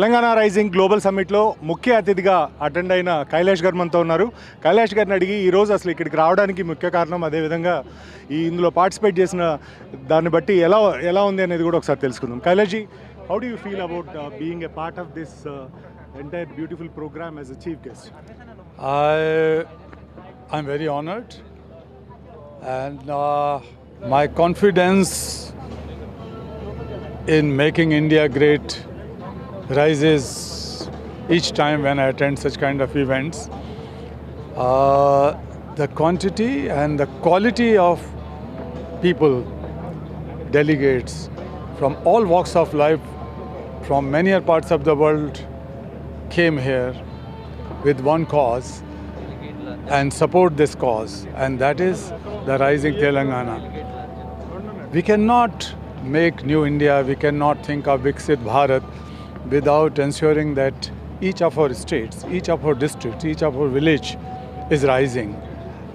Telangana rising global సమ్మిట్లో ముఖ్య అతిథిగా attend అయిన కైలాష్ గారు మనతో ఉన్నారు. కైలాష్ గారిని అడిగి ఈరోజు అసలు ఇక్కడికి రావడానికి ముఖ్య కారణం, అదేవిధంగా ఇందులో పార్టిసిపేట్ చేసిన దాన్ని బట్టి ఎలా ఉంది అనేది కూడా ఒకసారి తెలుసుకుందాం. Kailashji, how do you feel about being a part of this entire beautiful programme as a chief guest? I'm very honored, and my confidence in making India great rises each time when I attend such kind of events. The quantity and the quality of people, delegates from all walks of life, from many parts of the world came here with one cause and support this cause, and that is the rising Telangana. We cannot make new India, we cannot think of Viksit Bharat without ensuring that each of our states, each of our districts, each of our village is rising,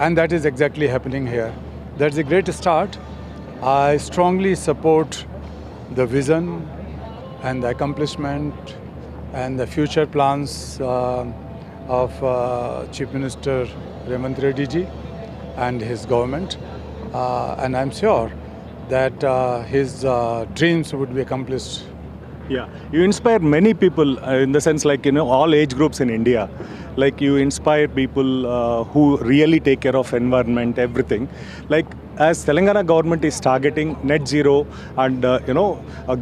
and that is exactly happening here. That's a great start. I strongly support the vision and the accomplishment and the future plans of Chief Minister Revanth Reddy ji and his government, and I'm sure that his dreams would be accomplished. Yeah, you inspire many people in the sense, like, all age groups in India. Like, you inspire people who really take care of environment, everything. Like, as Telangana government is targeting net zero and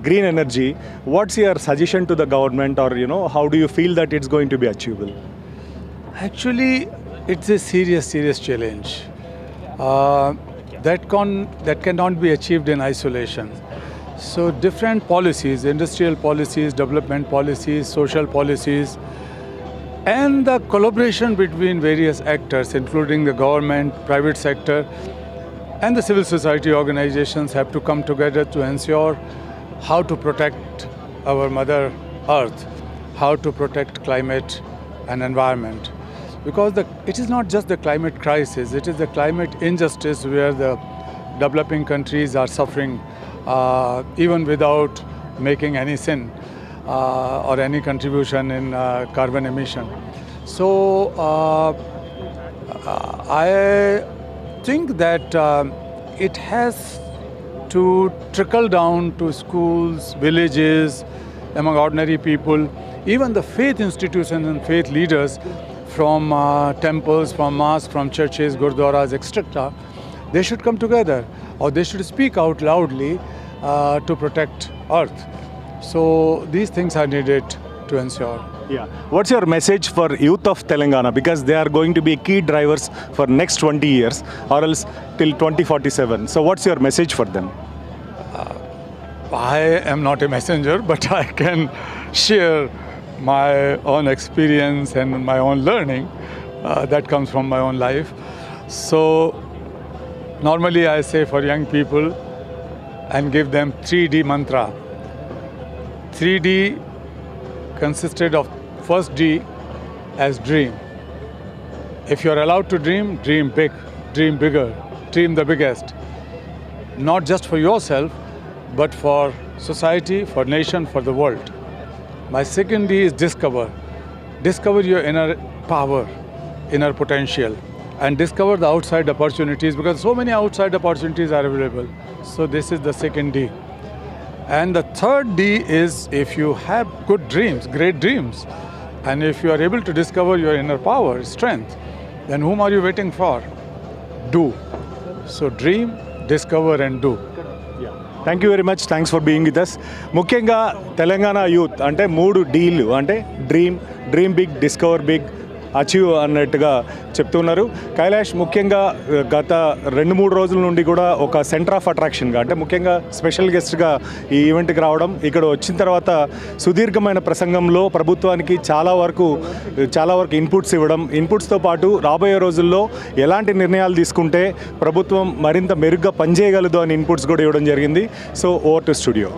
green energy, what's your suggestion to the government, or how do you feel that it's going to be achievable? Actually, it's a serious challenge that cannot be achieved in isolation. So different policies, industrial policies, development policies, social policies, and the collaboration between various actors, including the government, private sector, and the civil society organizations, have to come together to ensure how to protect our Mother Earth, how to protect climate and environment. Because it is not just the climate crisis, it is the climate injustice where the developing countries are suffering even without making any sin or any contribution in carbon emission. So I think that it has to trickle down to schools, villages, among ordinary people, even the faith institutions and faith leaders from temples, from mosques, from churches, gurdwaras, etc. They should come together, or they should speak out loudly to protect Earth. So these things are needed to ensure. Yeah. What's your message for youth of Telangana? Because they are going to be key drivers for next 20 years or else till 2047. So what's your message for them? I am not a messenger, but I can share my own experience and my own learning that comes from my own life. So normally I say for young people and give them 3D mantra. 3D consisted of first D as dream. If you are allowed to dream, dream big, dream bigger, dream the biggest. Not just for yourself, but for society, for nation, for the world. My second D is discover. Discover your inner power, inner potential, and discover the outside opportunities, because so many outside opportunities are available. So this is the second D. And the third D is, if you have good dreams, great dreams, and if you are able to discover your inner power, strength, then whom are you waiting for? Do. So dream, discover and do. Thank you very much, thanks for being with us. ముఖ్యంగా Telangana youth అంటే 3 డీలు, అంటే dream big, discover big, achieve అన్నట్టుగా చెప్తున్నారు. కైలాష్ ముఖ్యంగా గత 2-3 రోజుల నుండి కూడా ఒక సెంటర్ ఆఫ్ అట్రాక్షన్గా, అంటే ముఖ్యంగా స్పెషల్ గెస్ట్గా ఈ ఈవెంట్కి రావడం, ఇక్కడ వచ్చిన తర్వాత సుదీర్ఘమైన ప్రసంగంలో ప్రభుత్వానికి చాలా వరకు ఇన్పుట్స్ ఇవ్వడం, ఇన్పుట్స్తో పాటు రాబోయే రోజుల్లో ఎలాంటి నిర్ణయాలు తీసుకుంటే ప్రభుత్వం మరింత మెరుగ్గా పనిచేయగలదు అని ఇన్పుట్స్ కూడా ఇవ్వడం జరిగింది. So over to studio.